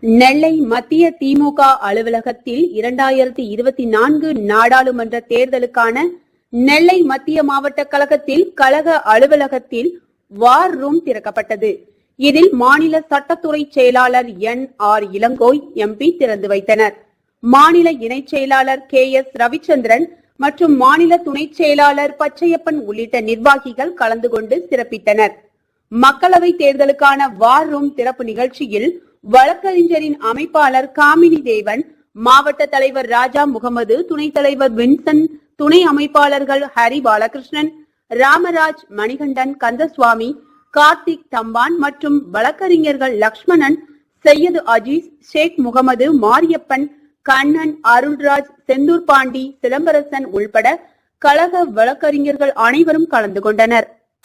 நெல்லை மத்திய திமுக அலுவலகத்தில் 2024 நாடாளுமன்ற தேர்தலுக்கான நெல்லை மத்திய மாவட்ட கழகத்தில் கழக அலுவலகத்தில் வார் ரூம் திறக்கப்பட்டது. இதில் மாநில சட்டத்துறை செயலாளர் NR இளங்கோய் MP திறந்து வைத்தனர். மாநில இணைச் செயலாளர் KS ரவிச்சந்திரன் மற்றும் மாநில துணை செயலாளர் பச்சையப்பன் உள்ளிட்ட நிர்வாகிகள் கலந்து கொண்டு சிறப்பித்தனர். மக்களவை தேர்தலுக்கான வார் ரூம் திறப்பு நிகழ்ச்சியில் வழக்கறிஞரின் அமைப்பாளர் காமினி தேவன், மாவட்ட தலைவர் ராஜா முகமது, துணைத் தலைவர் வின்சன், துணை அமைப்பாளர்கள் ஹரி பாலகிருஷ்ணன், ராமராஜ், மணிகண்டன், கந்தசுவாமி, கார்த்திக் தம்பான் மற்றும் வழக்கறிஞர்கள் லக்ஷ்மணன், சையது அஜீஸ், ஷேக் முகமது, மாரியப்பன், கண்ணன், அருள்ராஜ், செந்தூர் பாண்டி, சிலம்பரசன் உள்பட கழக வழக்கறிஞர்கள் அனைவரும் கலந்து கொண்டனர்.